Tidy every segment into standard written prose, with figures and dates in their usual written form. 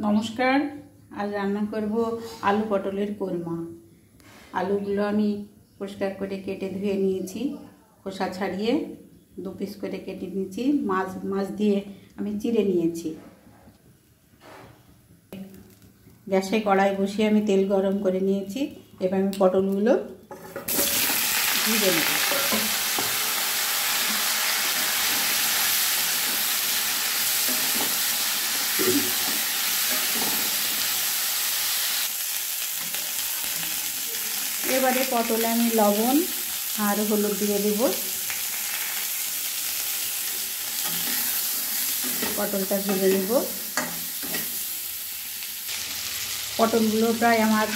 নমস্কার। আজ রান্না করব আলু পটলের কোরমা। আলুগুলো আমি পরিষ্কার করে কেটে ধুয়ে নিয়েছি, খোসা ছাড়িয়ে 2 পিস করে কেটে নিয়েছি। মাছ দিয়ে আমি চিড়ে নিয়েছি। গ্যাসে কড়াই বসিয়ে আমি তেল গরম করে নিয়েছি। এবার আমি পটলগুলো ভেজে নেব। এবারে পটলে আমি লবণ আর হলুদ দিয়ে দেব। পটলটা ভেজে নেব। পটলগুলো প্রায় আমার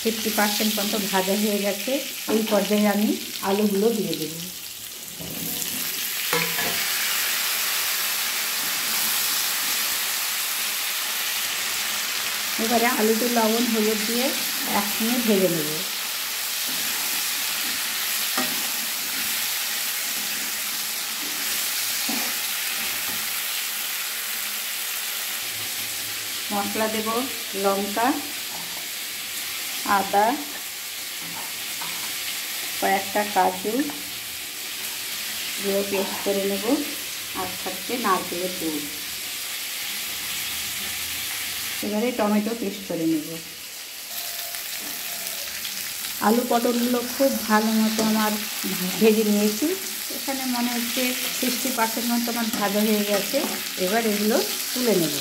50% পর্যন্ত ভাজা হয়ে গেছে। এই পর্যায়ে আমি আলুগুলো দিয়ে দেব। এবারে আলুতে লবণ হলুদ দিয়ে একসঙ্গে ভেজে নেব। মশলা দেব, লঙ্কা, আদা, কয়েকটা কাজু দিয়ে পেস্ট করে নেব, আর থাকছে নারকেলের দুধ। এবারে টমেটো পেস্ট করে নেব। আলু পটলগুলো খুব ভালো মতো আমার ভেজে নিয়েছি। এখানে মনে হচ্ছে 60% মতো আমার ভাজা হয়ে গেছে। এবার এগুলো তুলে নেব।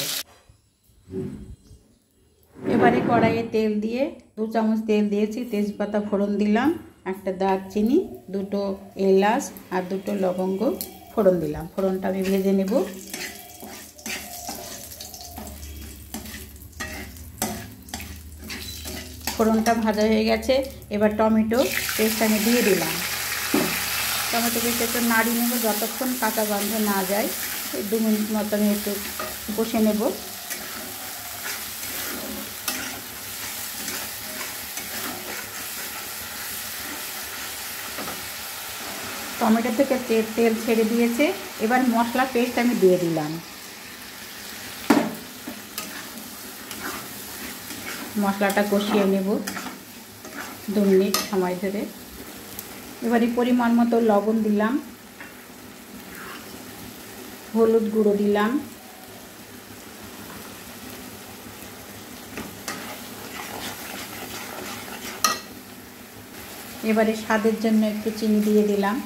এবারে কড়াইয়ে তেল দিয়ে 2 চামচ তেল দিয়েছি, তেজপাতা ফোড়ন দিলাম, একটা দারচিনি, 2টো এলাচ আর 2টো লবঙ্গ ফোড়ন দিলাম। ফোড়নটা আমি ভেজে নেব। ফোড়নটা ভাজা হয়ে গেছে। এবার টমেটো পেস্ট আমি দিয়ে দিলাম। টমেটো পেস্ট একটু নাড়িয়ে নেব যতক্ষণ কাঁচা গন্ধ না যায়। 2 মিনিট মতো আমি একটু কষে নেব। টমেটো থেকে তেল ছেড়ে দিয়েছে। এবার মশলা পেস্ট আমি দিয়ে দিলাম। মশলাটা কষিয়ে নেব 2 মিনিট সময় ধরে। এবারে পরিমাণ মতো লবণ দিলাম, হলুদ গুঁড়ো দিলাম, এবারে স্বাদের জন্য একটু চিনি দিয়ে দিলাম।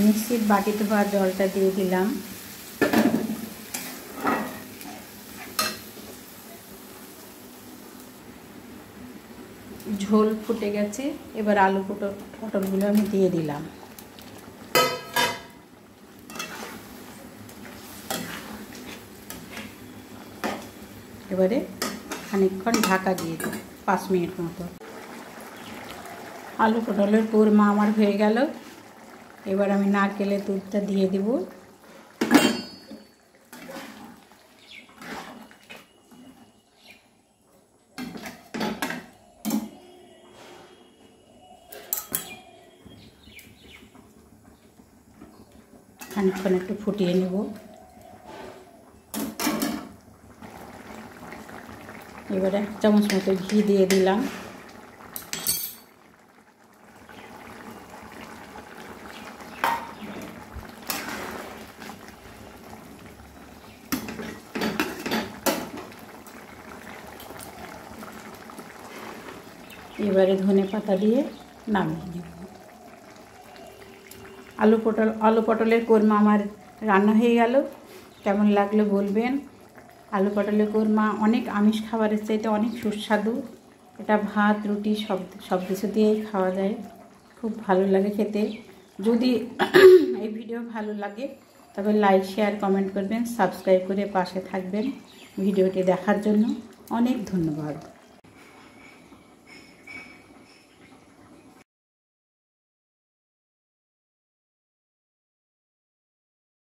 মিক্সির বাটি ধোয়া জলটা দিয়ে দিলাম। ঝোল ফুটে গেছে। এবার আলু পটলগুলো আমি দিয়ে দিলাম। এবারে খানিকক্ষণ ঢাকা দিয়ে দিই, 5 মিনিট মতো। আলু পটলের কোরমা আমার হয়ে গেল। এবার আমি নারকেলের দুধটা দিয়ে দেব। খানিকক্ষণ একটু ফুটিয়ে নেব। এবারে 1 চামচ মতো ঘি দিয়ে দিলাম। এবারে ধনে পাতা দিয়ে নামিয়ে নেব। আলু পটলের কোরমা আমার রান্না হয়ে গেল। কেমন লাগলো বলবেন। আলু পটলের কোরমা অনেক আমিষ খাবারের চাইতে অনেক সুস্বাদু। এটা ভাত রুটি সব কিছু দিয়েই খাওয়া যায়। খুব ভালো লাগে খেতে। যদি এই ভিডিও ভালো লাগে তবে লাইক শেয়ার কমেন্ট করবেন, সাবস্ক্রাইব করে পাশে থাকবেন। ভিডিওটি দেখার জন্য অনেক ধন্যবাদ।